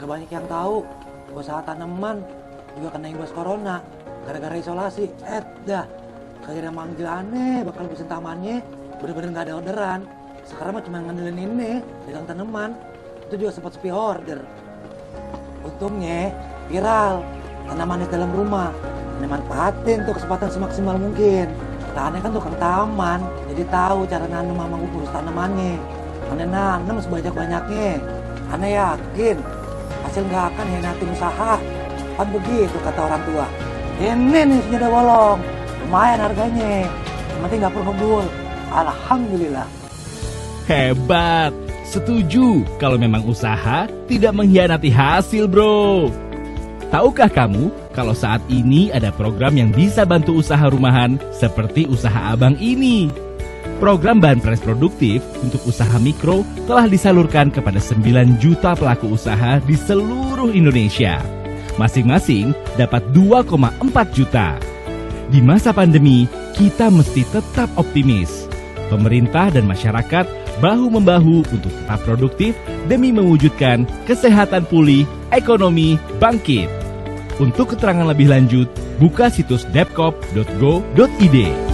Gak banyak yang tahu, usaha tanaman juga kena imbas corona gara-gara isolasi. Dah, kagak ada manggil aneh, bakal pesen tamannya bener-bener gak ada orderan. Sekarang mah cuma ngandelin ini, dagang tanaman. Itu juga sempat sepi order. Untungnya viral, tanamannya dalam rumah. Manfaatin tuh kesempatan semaksimal mungkin. Aneh kan tukang taman, jadi tahu cara nanam sama urus tanamannya. Aneh nanam sebanyak-banyaknya. Aneh yakin hasil nggak akan hianatin usaha. Kan begitu kata orang tua. Ini nih sudah bolong, lumayan harganya. Yang penting nggak perlu ngebul. Alhamdulillah. Hebat, setuju kalau memang usaha tidak mengkhianati hasil, bro. Tahukah kamu kalau saat ini ada program yang bisa bantu usaha rumahan seperti usaha abang ini? Program Banpres Produktif untuk usaha mikro telah disalurkan kepada 9 juta pelaku usaha di seluruh Indonesia. Masing-masing dapat 2,4 juta. Di masa pandemi, kita mesti tetap optimis. Pemerintah dan masyarakat bahu-membahu untuk tetap produktif demi mewujudkan kesehatan pulih, ekonomi bangkit. Untuk keterangan lebih lanjut, buka situs depkop.go.id.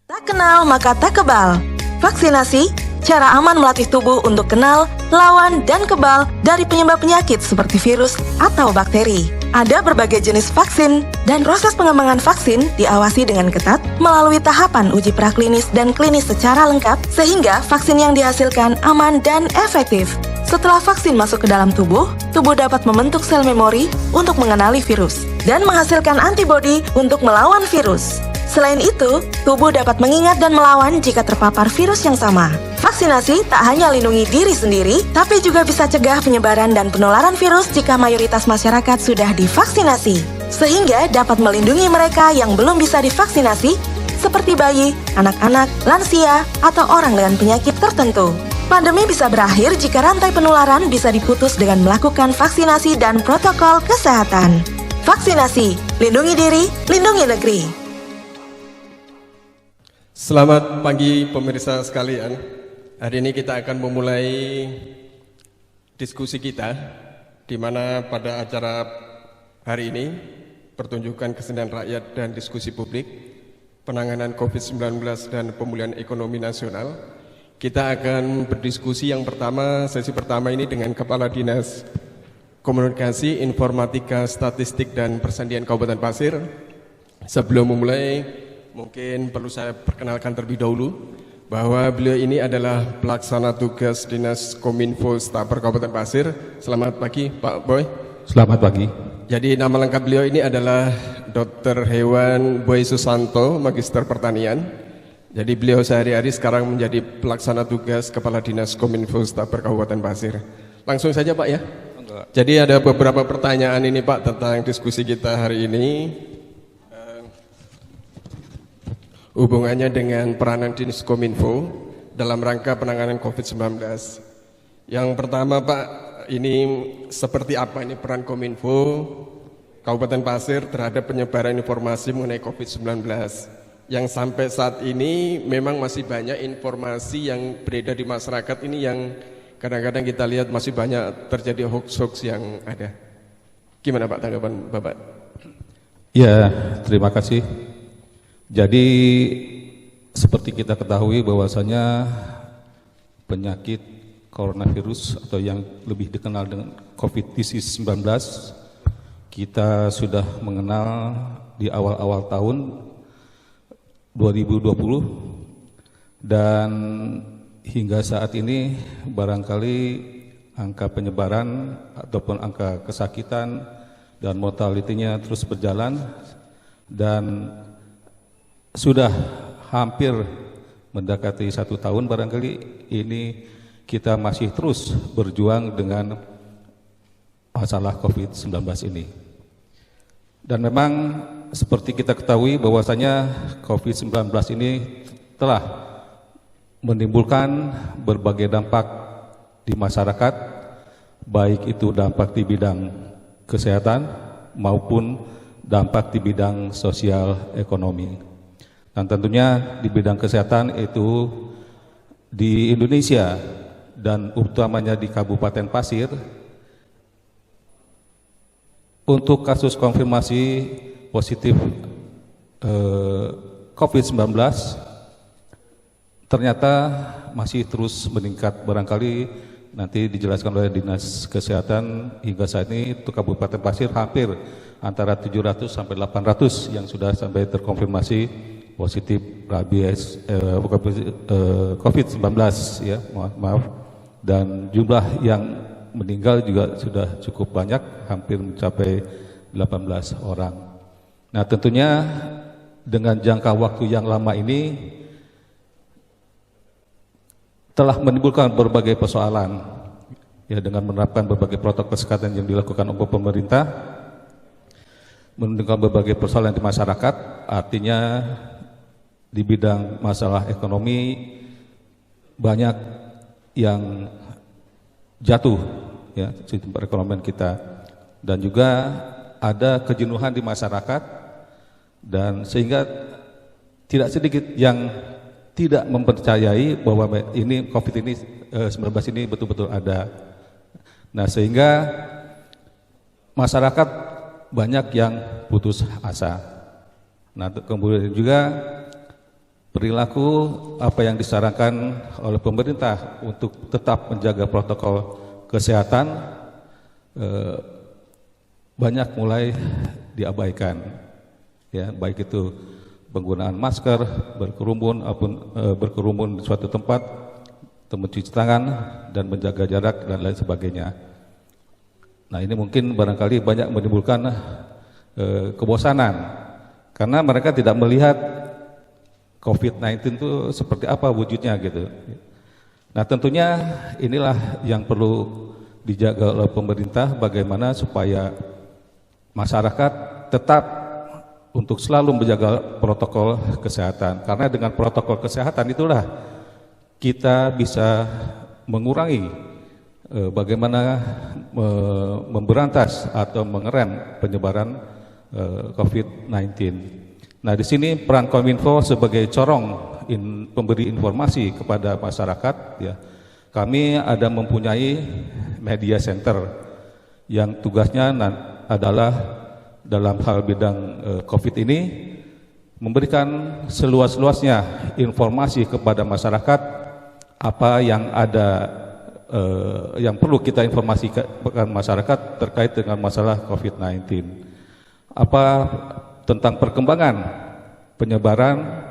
Tak kenal maka tak kebal. Vaksinasi, cara aman melatih tubuh untuk kenal, lawan, dan kebal dari penyebab penyakit seperti virus atau bakteri. Ada berbagai jenis vaksin, dan proses pengembangan vaksin diawasi dengan ketat melalui tahapan uji praklinis dan klinis secara lengkap, sehingga vaksin yang dihasilkan aman dan efektif. Setelah vaksin masuk ke dalam tubuh dapat membentuk sel memori untuk mengenali virus, dan menghasilkan antibodi untuk melawan virus. Selain itu, tubuh dapat mengingat dan melawan jika terpapar virus yang sama. Vaksinasi tak hanya lindungi diri sendiri, tapi juga bisa cegah penyebaran dan penularan virus jika mayoritas masyarakat sudah divaksinasi. Sehingga dapat melindungi mereka yang belum bisa divaksinasi, seperti bayi, anak-anak, lansia, atau orang dengan penyakit tertentu. Pandemi bisa berakhir jika rantai penularan bisa diputus dengan melakukan vaksinasi dan protokol kesehatan. Vaksinasi, lindungi diri, lindungi negeri. Selamat pagi pemirsa sekalian. Hari ini kita akan memulai diskusi kita, di mana pada acara hari ini, pertunjukan kesenian rakyat dan diskusi publik, penanganan COVID-19 dan pemulihan ekonomi nasional, kita akan berdiskusi sesi pertama ini dengan Kepala Dinas Komunikasi, Informatika, Statistik, dan Persandian Kabupaten Pasir. Sebelum memulai, mungkin perlu saya perkenalkan terlebih dahulu bahwa beliau ini adalah pelaksana tugas Dinas Kominfo Staper Kabupaten Pasir. Selamat pagi Pak Boy. Selamat pagi. Jadi nama lengkap beliau ini adalah Dr. Hewan Boy Susanto, Magister Pertanian. Jadi beliau sehari-hari sekarang menjadi pelaksana tugas Kepala Dinas Kominfo Staper Kabupaten Pasir. Langsung saja Pak ya. Jadi ada beberapa pertanyaan ini Pak tentang diskusi kita hari ini. Hubungannya dengan peranan Dinas Kominfo dalam rangka penanganan COVID-19. Yang pertama Pak, ini seperti apa ini peran Kominfo Kabupaten Pasir terhadap penyebaran informasi mengenai COVID-19? Yang sampai saat ini memang masih banyak informasi yang beredar di masyarakat ini yang kadang-kadang kita lihat masih banyak terjadi hoax-hoax yang ada. Gimana Pak tanggapan Bapak? Ya, terima kasih. Jadi seperti kita ketahui bahwasanya penyakit coronavirus atau yang lebih dikenal dengan COVID-19 kita sudah mengenal di awal-awal tahun 2020 dan hingga saat ini barangkali angka penyebaran ataupun angka kesakitan dan mortalitinya terus berjalan dan sudah hampir mendekati 1 tahun barangkali ini kita masih terus berjuang dengan masalah COVID-19 ini. Dan memang seperti kita ketahui bahwasanya COVID-19 ini telah menimbulkan berbagai dampak di masyarakat, baik itu dampak di bidang kesehatan maupun dampak di bidang sosial ekonomi. Dan tentunya di bidang kesehatan itu di Indonesia dan utamanya di Kabupaten Pasir, untuk kasus konfirmasi positif COVID-19 ternyata masih terus meningkat. Barangkali nanti dijelaskan oleh Dinas Kesehatan, hingga saat ini untuk Kabupaten Pasir hampir antara 700 sampai 800 yang sudah sampai terkonfirmasi positif rabies COVID-19 ya, maaf. Dan jumlah yang meninggal juga sudah cukup banyak, hampir mencapai 18 orang. Nah, tentunya dengan jangka waktu yang lama ini telah menimbulkan berbagai persoalan ya, dengan menerapkan berbagai protokol kesehatan yang dilakukan oleh pemerintah, menimbulkan berbagai persoalan di masyarakat. Artinya di bidang masalah ekonomi banyak yang jatuh ya, sistem perekonomian kita, dan juga ada kejenuhan di masyarakat, dan sehingga tidak sedikit yang tidak mempercayai bahwa ini COVID-19 ini betul-betul ada. Nah, sehingga masyarakat banyak yang putus asa. Nah, kemudian juga perilaku apa yang disarankan oleh pemerintah untuk tetap menjaga protokol kesehatan banyak mulai diabaikan, ya, baik itu penggunaan masker, berkerumun di suatu tempat, mencuci tangan dan menjaga jarak dan lain sebagainya. Nah, ini mungkin barangkali banyak menimbulkan kebosanan karena mereka tidak melihat COVID-19 itu seperti apa wujudnya gitu. Nah, tentunya inilah yang perlu dijaga oleh pemerintah, bagaimana supaya masyarakat tetap untuk selalu menjaga protokol kesehatan. Karena dengan protokol kesehatan itulah kita bisa mengurangi bagaimana memberantas atau mengerem penyebaran COVID-19. Nah, di sini peran Kominfo sebagai corong pemberi informasi kepada masyarakat ya. Kami ada mempunyai media center yang tugasnya adalah dalam hal bidang COVID ini memberikan seluas-luasnya informasi kepada masyarakat apa yang ada yang perlu kita informasikan masyarakat terkait dengan masalah COVID-19. Apa tentang perkembangan penyebaran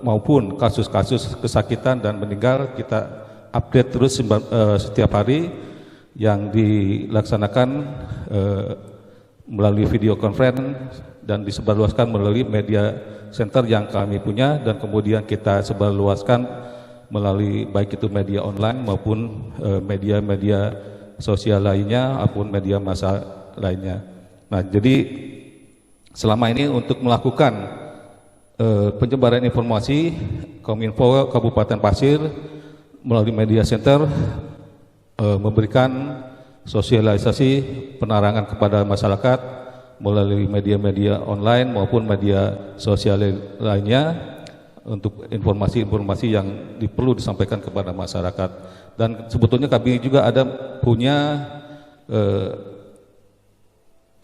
maupun kasus-kasus kesakitan dan meninggal, kita update terus setiap hari yang dilaksanakan melalui video conference dan disebarluaskan melalui media center yang kami punya, dan kemudian kita sebarluaskan melalui baik itu media online maupun media-media sosial lainnya maupun media massa lainnya. Nah, jadi selama ini untuk melakukan penyebaran informasi, Kominfo Kabupaten Pasir melalui media center memberikan sosialisasi penerangan kepada masyarakat melalui media-media online maupun media sosial lainnya untuk informasi-informasi yang perlu disampaikan kepada masyarakat. Dan sebetulnya kami juga ada punya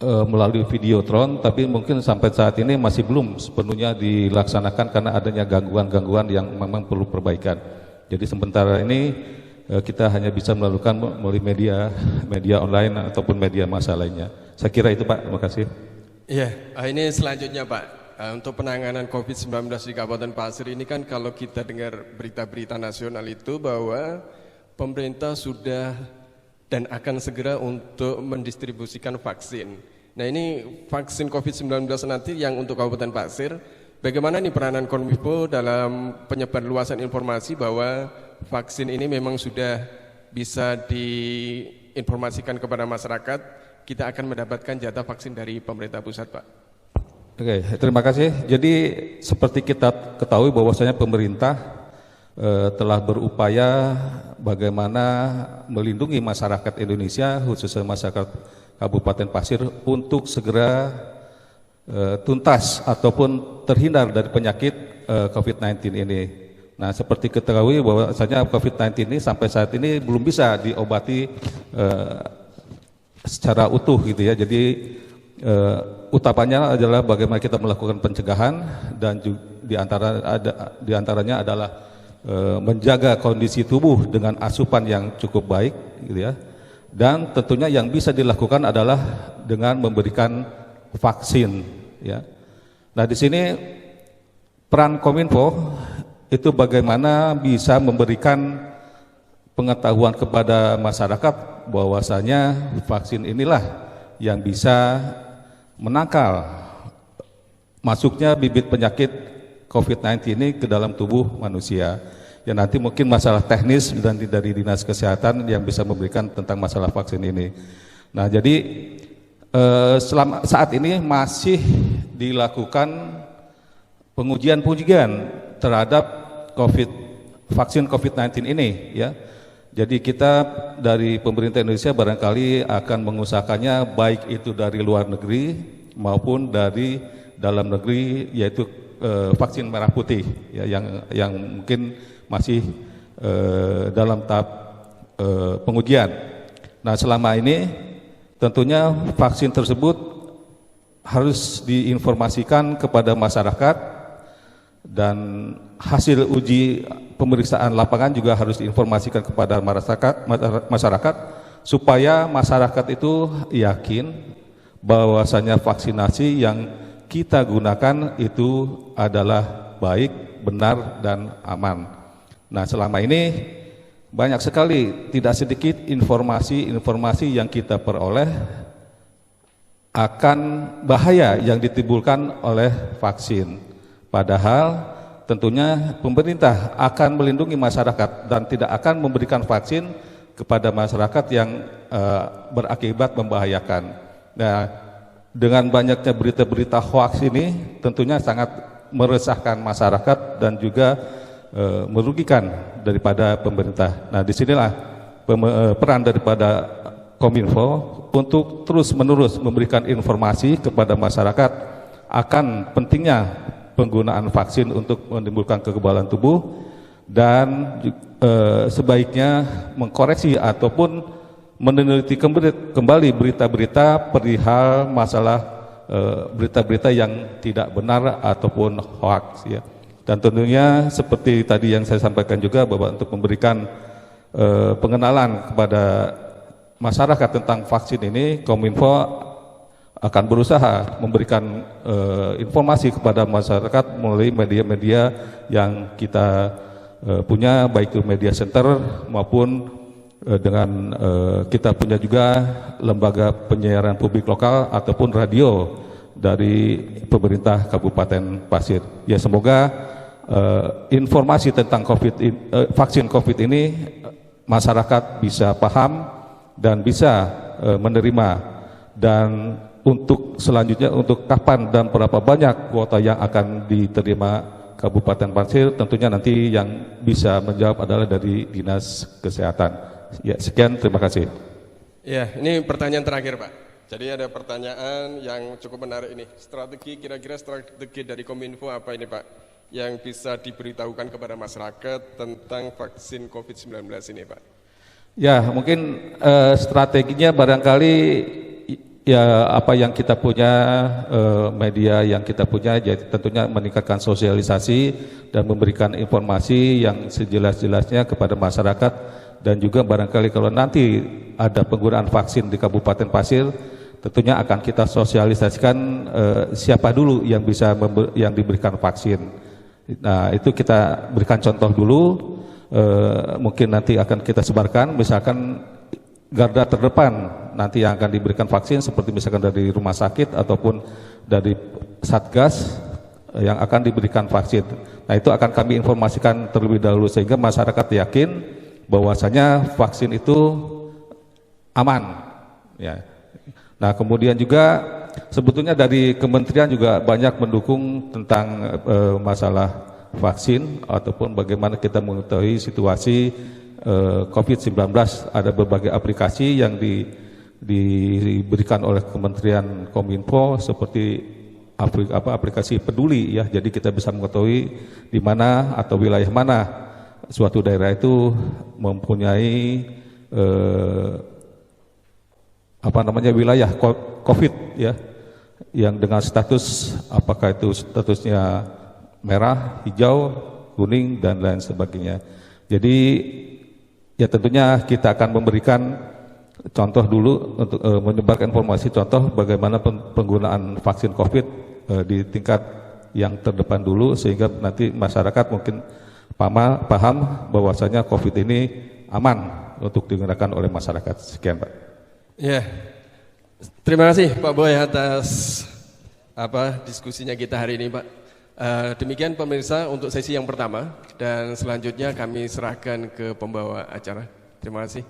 melalui videotron, tapi mungkin sampai saat ini masih belum sepenuhnya dilaksanakan karena adanya gangguan-gangguan yang memang perlu perbaikan. Jadi sementara ini kita hanya bisa melakukan melalui media online ataupun media massa lainnya. Saya kira itu, Pak. Terima kasih. Iya, ini selanjutnya, Pak. Untuk penanganan COVID-19 di Kabupaten Pasir ini kan kalau kita dengar berita-berita nasional itu bahwa pemerintah sudah dan akan segera untuk mendistribusikan vaksin. Nah, ini vaksin COVID-19 nanti yang untuk Kabupaten Pasir, bagaimana nih peranan Kominfo dalam penyebar luasan informasi bahwa vaksin ini memang sudah bisa diinformasikan kepada masyarakat, kita akan mendapatkan jatah vaksin dari pemerintah pusat, Pak. Oke, terima kasih. Jadi seperti kita ketahui bahwasanya pemerintah telah berupaya bagaimana melindungi masyarakat Indonesia, khususnya masyarakat Kabupaten Pasir untuk segera tuntas ataupun terhindar dari penyakit COVID-19 ini. Nah, seperti ketahui bahwasanya COVID-19 ini sampai saat ini belum bisa diobati secara utuh gitu ya. Jadi utamanya adalah bagaimana kita melakukan pencegahan dan di antaranya adalah menjaga kondisi tubuh dengan asupan yang cukup baik gitu ya. Dan tentunya yang bisa dilakukan adalah dengan memberikan vaksin ya. Nah, di sini peran Kominfo itu bagaimana bisa memberikan pengetahuan kepada masyarakat bahwasanya vaksin inilah yang bisa menangkal masuknya bibit penyakit COVID-19 ini ke dalam tubuh manusia. Ya, nanti mungkin masalah teknis dan dari Dinas Kesehatan yang bisa memberikan tentang masalah vaksin ini. Nah, jadi selama saat ini masih dilakukan pengujian terhadap vaksin COVID-19 ini ya. Jadi kita dari pemerintah Indonesia barangkali akan mengusahakannya baik itu dari luar negeri maupun dari dalam negeri, yaitu vaksin merah putih ya, yang mungkin masih dalam tahap pengujian. Nah, selama ini tentunya vaksin tersebut harus diinformasikan kepada masyarakat dan hasil uji pemeriksaan lapangan juga harus diinformasikan kepada masyarakat supaya masyarakat itu yakin bahwasanya vaksinasi yang kita gunakan itu adalah baik, benar, dan aman. Nah, selama ini banyak sekali, tidak sedikit informasi yang kita peroleh akan bahaya yang ditimbulkan oleh vaksin. Padahal tentunya pemerintah akan melindungi masyarakat dan tidak akan memberikan vaksin kepada masyarakat yang berakibat membahayakan. Nah, dengan banyaknya berita-berita hoax ini tentunya sangat meresahkan masyarakat dan juga merugikan daripada pemerintah. Nah, disinilah peran daripada Kominfo untuk terus-menerus memberikan informasi kepada masyarakat akan pentingnya penggunaan vaksin untuk menimbulkan kekebalan tubuh dan sebaiknya mengkoreksi ataupun meneliti kembali berita-berita perihal masalah berita-berita yang tidak benar ataupun hoax ya. Dan tentunya seperti tadi yang saya sampaikan juga bahwa untuk memberikan pengenalan kepada masyarakat tentang vaksin ini, Kominfo akan berusaha memberikan informasi kepada masyarakat melalui media-media yang kita punya, baik itu media center maupun dengan kita punya juga lembaga penyiaran publik lokal ataupun radio dari pemerintah Kabupaten Pasir. Ya, semoga informasi tentang vaksin COVID ini masyarakat bisa paham dan bisa menerima, dan untuk selanjutnya untuk kapan dan berapa banyak kuota yang akan diterima Kabupaten Pasir tentunya nanti yang bisa menjawab adalah dari Dinas Kesehatan. Ya, sekian, terima kasih. Ya, ini pertanyaan terakhir, Pak. Jadi ada pertanyaan yang cukup menarik ini. Kira-kira strategi dari Kominfo apa ini, Pak, yang bisa diberitahukan kepada masyarakat tentang vaksin COVID-19 ini, Pak? Ya, mungkin strateginya barangkali ya apa yang kita punya, media yang kita punya, jadi tentunya meningkatkan sosialisasi dan memberikan informasi yang sejelas-jelasnya kepada masyarakat, dan juga barangkali kalau nanti ada penggunaan vaksin di Kabupaten Pasir, tentunya akan kita sosialisasikan siapa dulu yang bisa yang diberikan vaksin. Nah, itu kita berikan contoh dulu, mungkin nanti akan kita sebarkan, misalkan garda terdepan nanti yang akan diberikan vaksin seperti misalkan dari rumah sakit ataupun dari Satgas yang akan diberikan vaksin. Nah, itu akan kami informasikan terlebih dahulu sehingga masyarakat yakin bahwasanya vaksin itu aman. Ya. Nah, kemudian juga sebetulnya dari kementerian juga banyak mendukung tentang masalah vaksin ataupun bagaimana kita mengetahui situasi COVID-19. Ada berbagai aplikasi yang diberikan oleh Kementerian Kominfo seperti aplikasi peduli ya. Jadi kita bisa mengetahui di mana atau wilayah mana suatu daerah itu mempunyai wilayah COVID ya, yang dengan status apakah itu statusnya merah, hijau, kuning dan lain sebagainya. Jadi ya tentunya kita akan memberikan contoh dulu untuk menyebarkan informasi contoh bagaimana penggunaan vaksin COVID di tingkat yang terdepan dulu, sehingga nanti masyarakat mungkin paham bahwasanya COVID ini aman untuk digunakan oleh masyarakat. Sekian, Pak. Ya, terima kasih Pak Boy atas diskusinya kita hari ini, Pak. Demikian pemirsa untuk sesi yang pertama, dan selanjutnya kami serahkan ke pembawa acara. Terima kasih.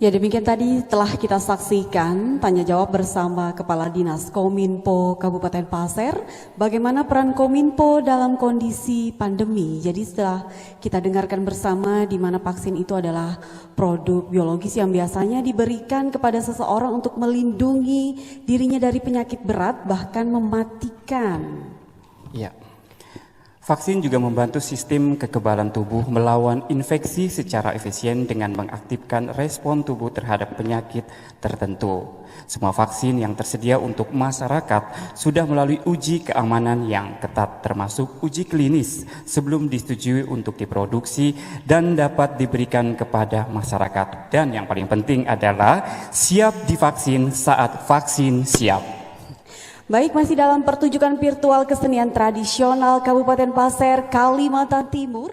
Ya, demikian tadi telah kita saksikan tanya jawab bersama Kepala Dinas Kominfo Kabupaten Pasir, bagaimana peran Kominfo dalam kondisi pandemi. Jadi setelah kita dengarkan bersama di mana vaksin itu adalah produk biologis yang biasanya diberikan kepada seseorang untuk melindungi dirinya dari penyakit berat bahkan mematikan. Ya. Vaksin juga membantu sistem kekebalan tubuh melawan infeksi secara efisien dengan mengaktifkan respon tubuh terhadap penyakit tertentu. Semua vaksin yang tersedia untuk masyarakat sudah melalui uji keamanan yang ketat, termasuk uji klinis sebelum disetujui untuk diproduksi dan dapat diberikan kepada masyarakat. Dan yang paling penting adalah siap divaksin saat vaksin siap. Baik, masih dalam pertunjukan virtual kesenian tradisional Kabupaten Pasir, Kalimantan Timur.